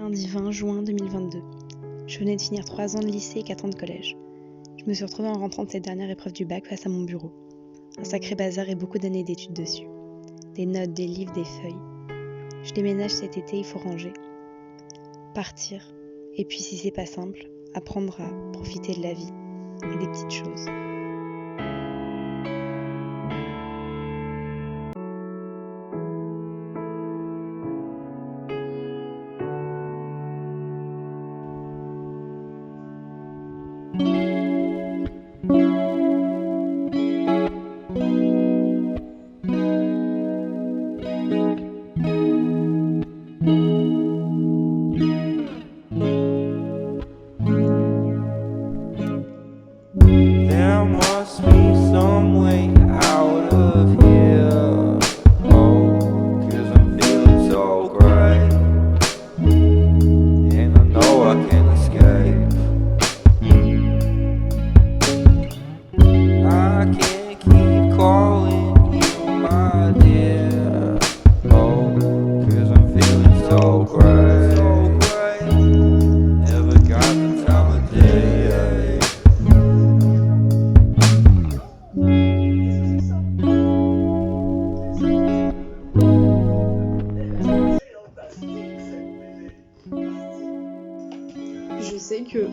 Lundi 20 juin 2022. Je venais de finir 3 ans de lycée et 4 ans de collège. Je me suis retrouvée en rentrant de cette dernière épreuve du bac face à mon bureau. Un sacré bazar et beaucoup d'années d'études dessus. Des notes, des livres, des feuilles. Je déménage cet été, il faut ranger. Partir. Et puis si c'est pas simple, apprendre à profiter de la vie et des petites choses. There must be some way out of here. Oh, 'cause I'm feeling so great. And I know I can escape. I can't keep calling you my dear. Oh, 'cause I'm feeling so great. Never got the time of day. Je sais que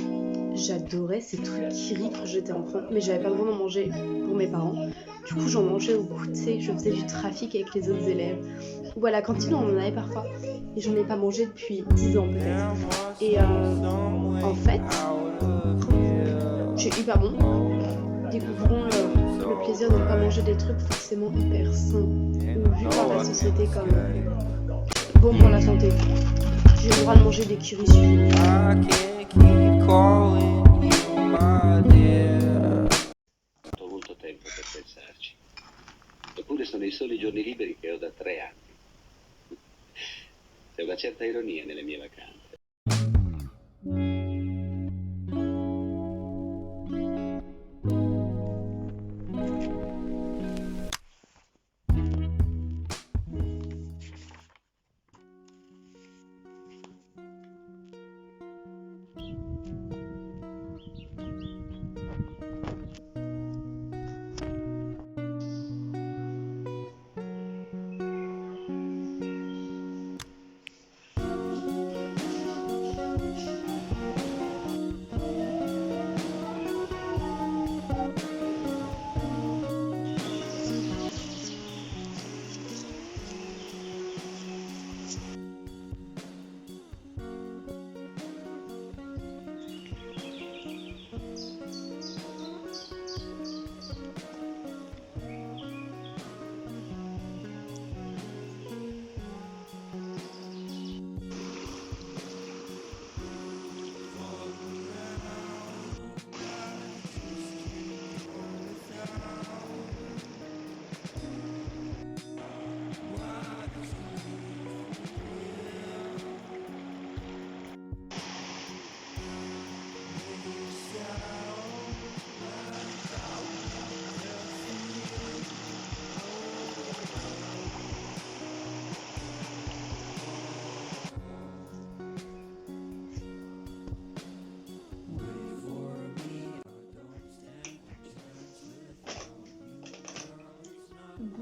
j'adorais ces trucs kiri quand j'étais enfant, mais j'avais pas le droit d'en manger pour mes parents. Du coup, j'en mangeais au goûter, je faisais du trafic avec les autres élèves. Ou à la cantine, on en avait parfois. Et j'en ai pas mangé depuis 10 ans peut-être. Et en fait, c'est hyper bon. Découvrons le plaisir de ne pas manger des trucs forcément hyper sains ou vus par la société comme bon pour la santé. J'ai le droit de manger des kiri sushi. Keep calling you my dear. Ho molto tempo per pensarci. Eppure sono i soli giorni liberi che ho da 3 anni. C'è una certa ironia nelle mie vacanze.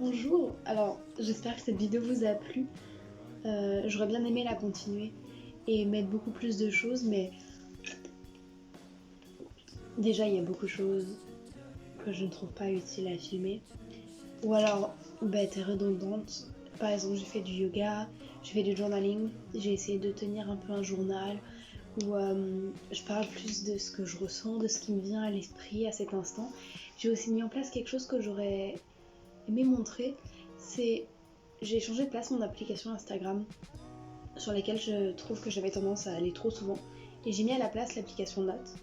Bonjour, alors j'espère que cette vidéo vous a plu. J'aurais bien aimé la continuer et mettre beaucoup plus de choses, mais déjà il y a beaucoup de choses que je ne trouve pas utiles à filmer. Ou alors, t'es redondante. Par exemple, j'ai fait du yoga, j'ai fait du journaling, j'ai essayé de tenir un peu un journal où je parle plus de ce que je ressens, de ce qui me vient à l'esprit à cet instant. J'ai aussi mis en place quelque chose que j'aurais aimé montrer, c'est j'ai changé de place mon application Instagram sur laquelle je trouve que j'avais tendance à aller trop souvent et j'ai mis à la place l'application Notes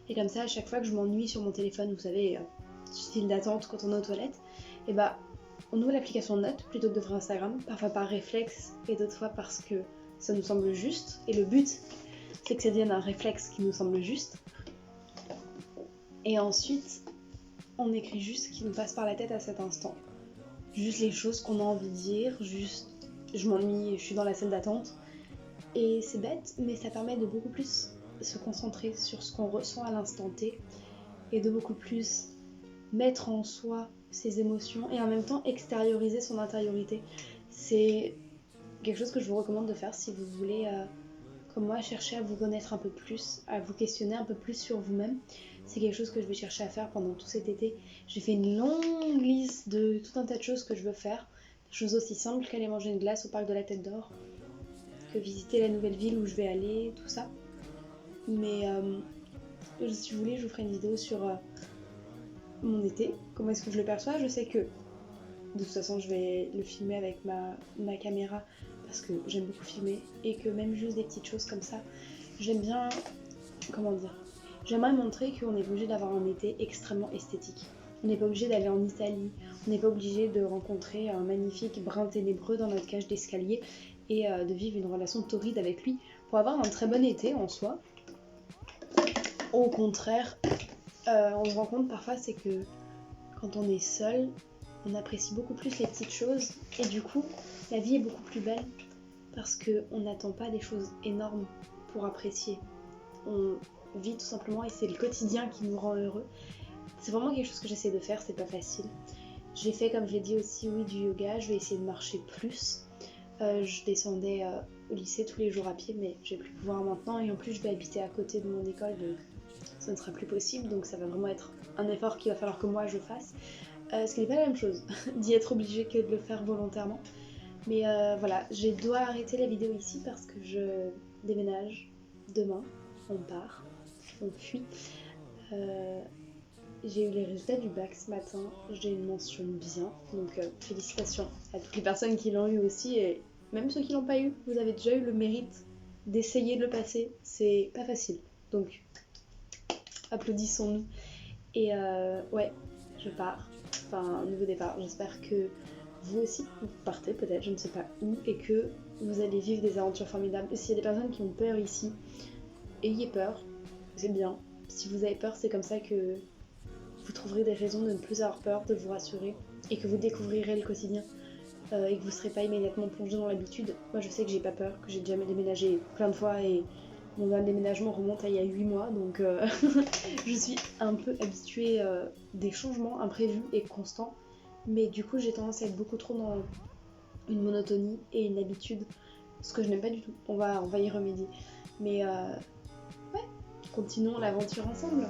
et comme ça à chaque fois que je m'ennuie sur mon téléphone, vous savez, style d'attente quand on est aux toilettes, et on ouvre l'application Notes plutôt que d'ouvrir Instagram, parfois par réflexe et d'autres fois parce que ça nous semble juste et le but c'est que ça devienne un réflexe qui nous semble juste et ensuite on écrit juste ce qui nous passe par la tête à cet instant. Juste les choses qu'on a envie de dire, juste je m'ennuie, je suis dans la salle d'attente Et c'est bête, mais ça permet de beaucoup plus se concentrer sur ce qu'on ressent à l'instant T et de beaucoup plus mettre en soi ses émotions et en même temps extérioriser son intériorité. C'est quelque chose que je vous recommande de faire si vous voulez, comme moi, chercher à vous connaître un peu plus, à vous questionner un peu plus sur vous-même. C'est quelque chose que je vais chercher à faire pendant tout cet été. J'ai fait une longue liste de tout un tas de choses que je veux faire. Des choses aussi simples qu'aller manger une glace au parc de la Tête d'Or, que visiter la nouvelle ville où je vais aller, tout ça. Mais si vous voulez, je vous ferai une vidéo sur mon été, comment est-ce que je le perçois. Je sais que de toute façon je vais le filmer avec ma caméra parce que j'aime beaucoup filmer et que même juste des petites choses comme ça, j'aime bien, comment dire, j'aimerais montrer qu'on n'est pas obligé d'avoir un été extrêmement esthétique. On n'est pas obligé d'aller en Italie, on n'est pas obligé de rencontrer un magnifique brun ténébreux dans notre cage d'escalier et de vivre une relation torride avec lui pour avoir un très bon été en soi. Au contraire, on se rend compte parfois, c'est que quand on est seul, on apprécie beaucoup plus les petites choses et du coup, la vie est beaucoup plus belle parce qu'on n'attend pas des choses énormes pour apprécier. On vit tout simplement et c'est le quotidien qui nous rend heureux. C'est vraiment quelque chose que j'essaie de faire, c'est pas facile. J'ai fait, comme je l'ai dit aussi, oui, du yoga, je vais essayer de marcher plus. Je descendais au lycée tous les jours à pied, mais je vais plus pouvoir maintenant et en plus je vais habiter à côté de mon école, donc ça ne sera plus possible, donc ça va vraiment être un effort qu'il va falloir que moi je fasse. Ce qui n'est pas la même chose d'y être obligé que de le faire volontairement. Mais voilà, je dois arrêter la vidéo ici parce que je déménage demain, on part, on fuit. J'ai eu les résultats du bac ce matin, j'ai une mention bien, donc félicitations à toutes les personnes qui l'ont eu aussi et même ceux qui l'ont pas eu, vous avez déjà eu le mérite d'essayer de le passer, c'est pas facile, donc applaudissons-nous. Et ouais, je pars, enfin un nouveau départ, j'espère que vous aussi vous partez peut-être, je ne sais pas où, et que vous allez vivre des aventures formidables. Et s'il y a des personnes qui ont peur ici, ayez peur, c'est bien. Si vous avez peur, c'est comme ça que vous trouverez des raisons de ne plus avoir peur, de vous rassurer et que vous découvrirez le quotidien et que vous ne serez pas immédiatement plongé dans l'habitude. Moi je sais que j'ai pas peur, que j'ai déjà déménagé plein de fois et mon dernier déménagement remonte à il y a 8 mois donc je suis un peu habituée des changements imprévus et constants, mais du coup j'ai tendance à être beaucoup trop dans une monotonie et une habitude, ce que je n'aime pas du tout. On va y remédier, mais ouais, continuons l'aventure ensemble.